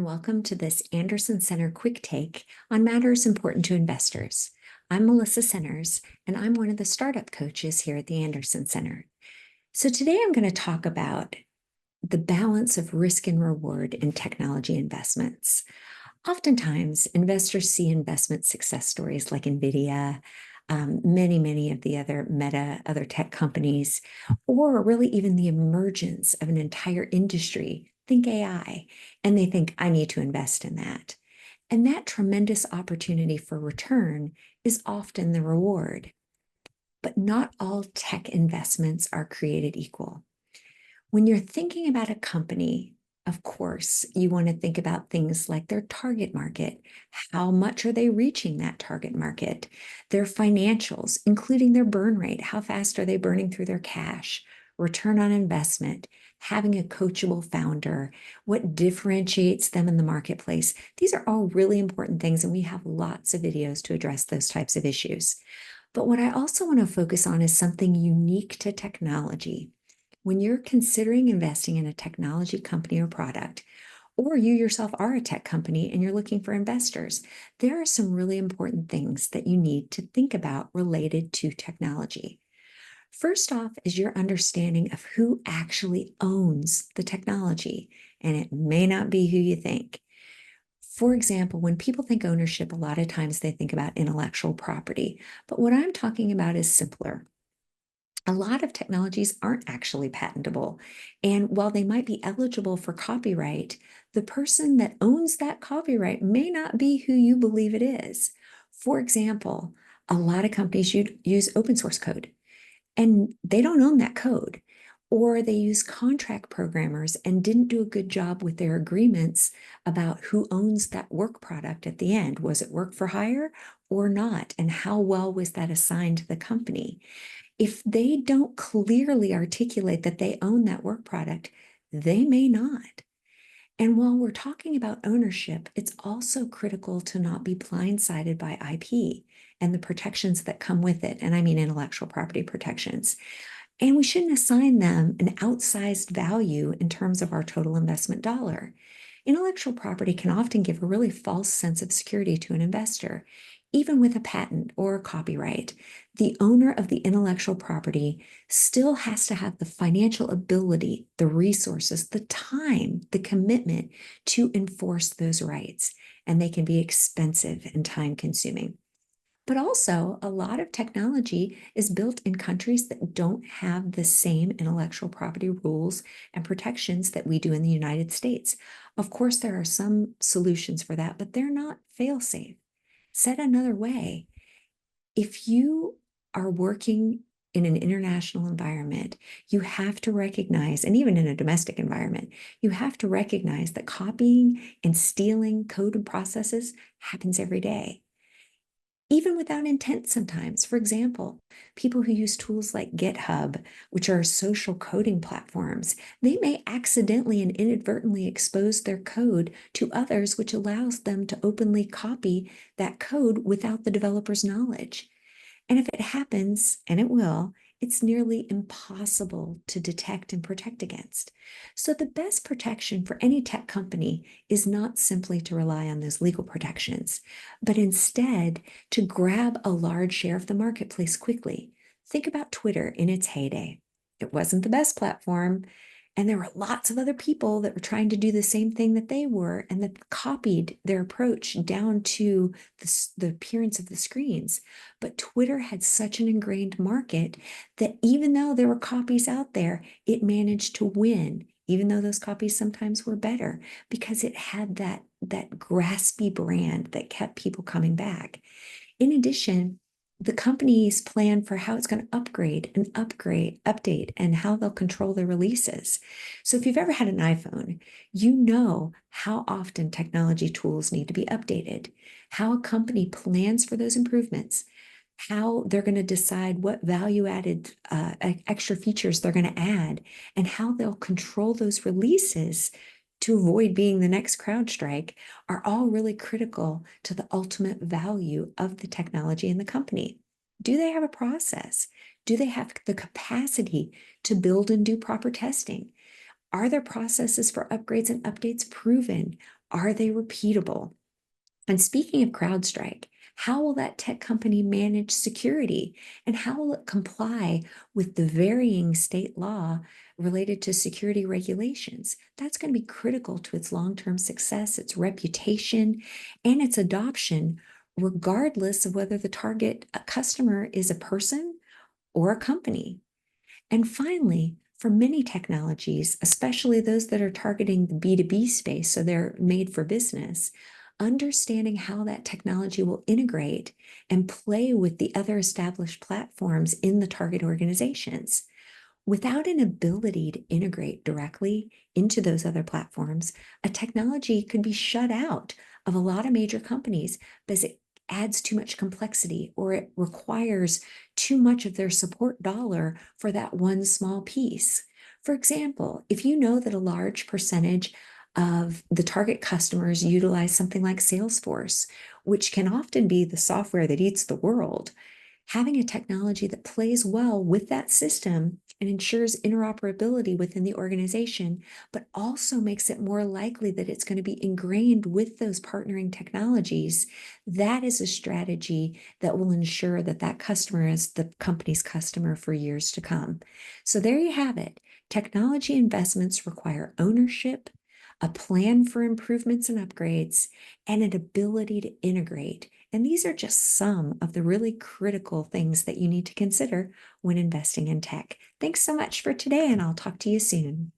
welcome to this Anderson Center quick take on matters important to investors. I'm Melissa Centers, and I'm one of the startup coaches here at the Anderson Center. So today I'm going to talk about the balance of risk and reward in technology investments. Oftentimes, investors see investment success stories like NVIDIA, many of the other Meta, other tech companies, or really even the emergence of an entire industry, think AI, and they think, I need to invest in that. And that tremendous opportunity for return is often the reward. But not all tech investments are created equal. When you're thinking about a company, of course, you want to think about things like their target market. How much are they reaching that target market? Their financials, including their burn rate. How fast are they burning through their cash? Return on investment, having a coachable founder, what differentiates them in the marketplace. These are all really important things, and we have lots of videos to address those types of issues. But what I also want to focus on is something unique to technology. When you're considering investing in a technology company or product, or you yourself are a tech company and you're looking for investors, there are some really important things that you need to think about related to technology. First off is your understanding of who actually owns the technology, and it may not be who you think. For example, when people think ownership, a lot of times they think about intellectual property, but what I'm talking about is simpler. A lot of technologies aren't actually patentable. And while they might be eligible for copyright, the person that owns that copyright may not be who you believe it is. For example, a lot of companies use open source code, and they don't own that code. Or they use contract programmers and didn't do a good job with their agreements about who owns that work product at the end. Was it work for hire or not? And how well was that assigned to the company? If they don't clearly articulate that they own that work product, they may not. And while we're talking about ownership, it's also critical to not be blindsided by IP and the protections that come with it. And I mean intellectual property protections. And we shouldn't assign them an outsized value in terms of our total investment dollar. Intellectual property can often give a really false sense of security to an investor. Even with a patent or a copyright, the owner of the intellectual property still has to have the financial ability, the resources, the time, the commitment to enforce those rights. And they can be expensive and time consuming. But also, a lot of technology is built in countries that don't have the same intellectual property rules and protections that we do in the United States. Of course, there are some solutions for that, but they're not fail-safe. Said another way, if you are working in an international environment, you have to recognize, and even in a domestic environment, you have to recognize that copying and stealing code and processes happens every day, even without intent sometimes. For example, people who use tools like GitHub, which are social coding platforms, they may accidentally and inadvertently expose their code to others, which allows them to openly copy that code without the developer's knowledge. And if it happens, and it will, it's nearly impossible to detect and protect against. So the best protection for any tech company is not simply to rely on those legal protections, but instead to grab a large share of the marketplace quickly. Think about Twitter in its heyday. It wasn't the best platform, and there were lots of other people that were trying to do the same thing that they were and that copied their approach down to the appearance of the screens. But Twitter had such an ingrained market that even though there were copies out there, it managed to win, even though those copies sometimes were better, because it had that graspy brand that kept people coming back. In addition, the company's plan for how it's going to update, and how they'll control their releases. So if you've ever had an iPhone, you know how often technology tools need to be updated, how a company plans for those improvements, how they're going to decide what value-added extra features they're going to add, and how they'll control those releases to avoid being the next CrowdStrike are all really critical to the ultimate value of the technology in the company. Do they have a process? Do they have the capacity to build and do proper testing? Are their processes for upgrades and updates proven? Are they repeatable? And speaking of CrowdStrike, how will that tech company manage security? And how will it comply with the varying state law related to security regulations? That's going to be critical to its long-term success, its reputation, and its adoption, regardless of whether the target customer is a person or a company. And finally, for many technologies, especially those that are targeting the B2B space, so they're made for business, understanding how that technology will integrate and play with the other established platforms in the target organizations. Without an ability to integrate directly into those other platforms, a technology could be shut out of a lot of major companies because it adds too much complexity or it requires too much of their support dollar for that one small piece. For example, if you know that a large percentage of the target customers utilize something like Salesforce, which can often be the software that eats the world, having a technology that plays well with that system and ensures interoperability within the organization, but also makes it more likely that it's going to be ingrained with those partnering technologies. That is a strategy that will ensure that that customer is the company's customer for years to come. So there you have it. Technology investments require ownership, a plan for improvements and upgrades, and an ability to integrate. And these are just some of the really critical things that you need to consider when investing in tech. Thanks so much for today, and I'll talk to you soon.